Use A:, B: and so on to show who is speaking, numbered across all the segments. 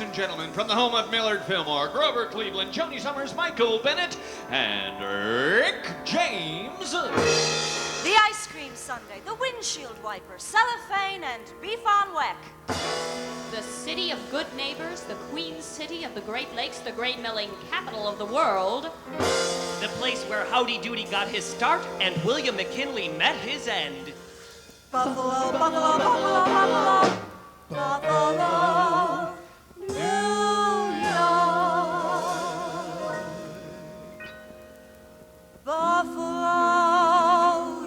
A: ladies and gentlemen, from the home of Millard Fillmore, Grover Cleveland, Johnny Summers, Michael Bennett, and Rick James.
B: The ice cream sundae, the windshield wiper, cellophane, and beef on weck.
C: The city of good neighbors, the Queen City of the Great Lakes, the great milling capital of the world.
D: The place where Howdy Doody got his start and William McKinley met his end.
B: Buffalo, Buffalo, Buffalo, Buffalo, Buffalo, New York. Buffalo,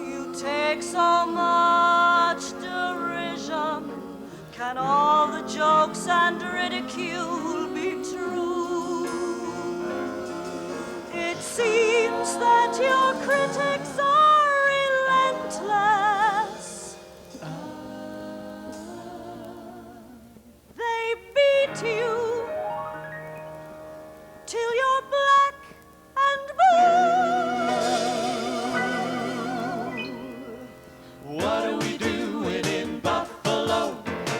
B: you take so much derision. Can all the jokes and ridicule be true? It seems that your critics are relentless. They beat you till you're black and blue.
E: What are we doing in Buffalo?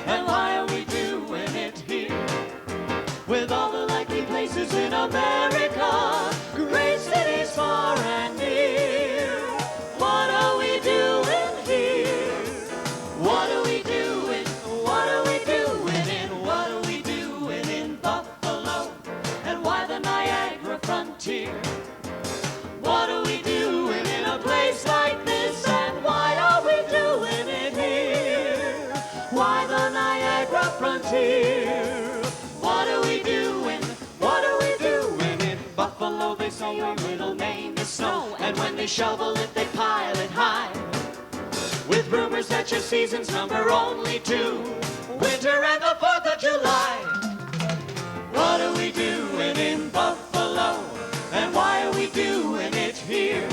E: And why are we doing it here? With all the likely places in America, great cities far and near. What are we doing here? What are we doing? What are we doing in? What are we doing in Buffalo? And why the Niagara frontier? What are we doing in a place like this? And why are we doing it here? Why the Niagara frontier? What are we doing? What are we doing in Buffalo? They say your middle name is Snow, and when they shovel it, they pile it high. With rumors that your seasons number only two, winter and the 4th of July. What are we doing in Buffalo? And why are we doing it here?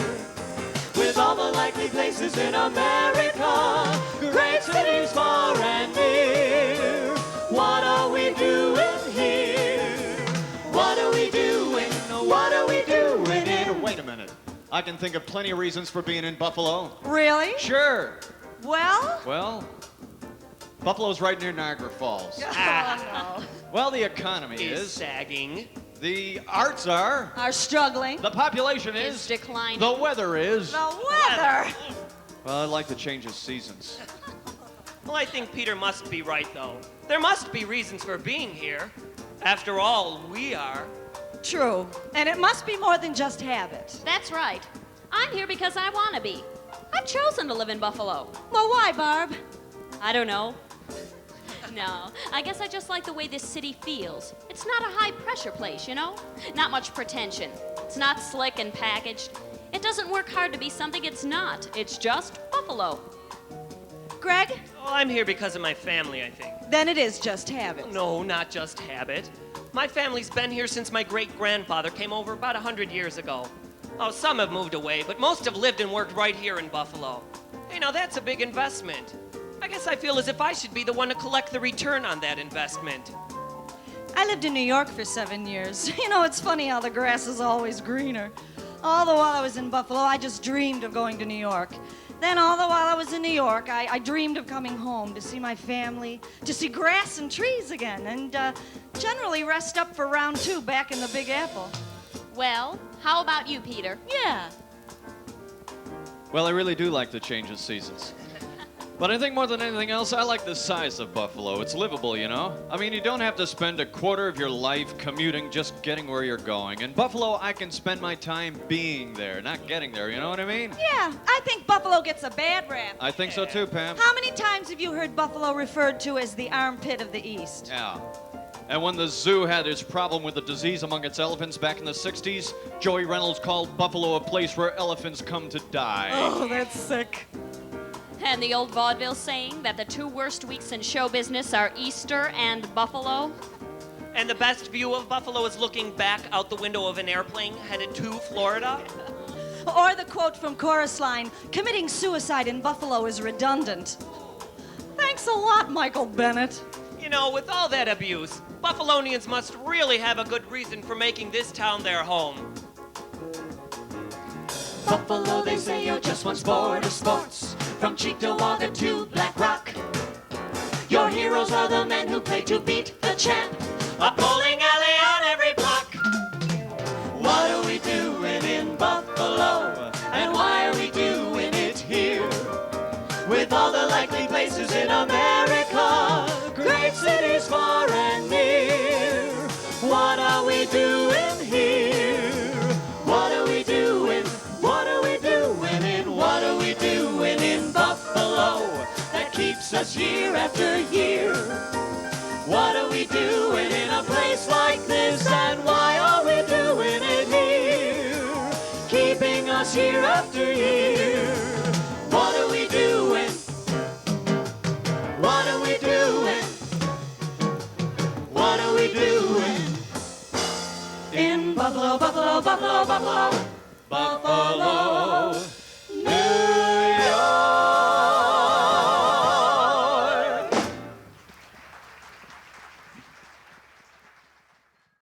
E: With all the likely places in America, great cities far and near. What are we doing here? What are we doing? What are we doing in?
A: Wait a minute. I can think of plenty of reasons for being in Buffalo.
B: Really?
A: Sure.
B: Well?
A: Well, Buffalo's right near Niagara Falls.
B: Oh,
A: Well, the economy
D: Is
A: is.
D: sagging.
A: The arts are.
B: no. Are struggling.
A: The population
C: Is
A: is.
C: declining.
A: The weather is.
B: The weather.
A: Well, I'd like to change the seasons.
D: Well, I think Peter must be right, though. There must be reasons for being here. After all, we are.
B: True. And it must be more than just habit.
C: That's right. I'm here because I want to be. I've chosen to live in Buffalo.
B: Well, why, Barb?
C: I don't know. No, I guess I just like the way this city feels. It's not a high-pressure place, you know? Not much pretension. It's not slick and packaged. It doesn't work hard to be something it's not. It's just Buffalo.
B: Greg?
D: Well, I'm here because of my family, I think.
B: Then it is just habit.
D: No, not just habit. My family's been here since my great-grandfather came over about 100 years ago. Oh, some have moved away, but most have lived and worked right here in Buffalo. Hey, now that's a big investment. I guess I feel as if I should be the one to collect the return on that investment.
B: I lived in New York for 7 years. You know, it's funny how the grass is always greener. All the while I was in Buffalo, I just dreamed of going to New York. Then all the while I was in New York, I dreamed of coming home to see my family, to see grass and trees again, and generally rest up for round 2 back in the Big Apple.
C: Well, how about you, Peter?
B: Yeah.
A: Well, I really do like to change the seasons. But I think more than anything else, I like the size of Buffalo. It's livable, you know? I mean, you don't have to spend a quarter of your life commuting just getting where you're going. In Buffalo, I can spend my time being there, not getting there, you know what I mean?
B: Yeah, I think Buffalo gets a bad rap.
A: I think so too, Pam.
B: How many times have you heard Buffalo referred to as the armpit of the East?
A: Yeah. And when the zoo had its problem with the disease among its elephants back in the 60s, Joey Reynolds called Buffalo a place where elephants come to die.
B: Oh, that's sick.
C: And the old vaudeville saying that the 2 worst weeks in show business are Easter and Buffalo?
D: And the best view of Buffalo is looking back out the window of an airplane headed to Florida.
B: Or the quote from Chorus Line, committing suicide in Buffalo is redundant. Thanks a lot, Michael Bennett.
D: You know, with all that abuse, Buffalonians must really have a good reason for making this town their home.
E: Buffalo, they say you're just one sport of sports, from Cheektowaga to Black Rock. Your heroes are the men who play to beat the champ.
D: a bowling alley on every block.
E: What are we doing in Buffalo? And why are we doing it here? With all the likely places in America, great cities far and near. What are we doing here? What are we doing? What are we doing in? What are we doing in Buffalo that keeps us year after year? What are we doing in a place like this, and why are we doing it here? Keeping us year after year. What are we doing? What are we doing? What are we doing? In Buffalo, Buffalo, Buffalo, Buffalo, Buffalo.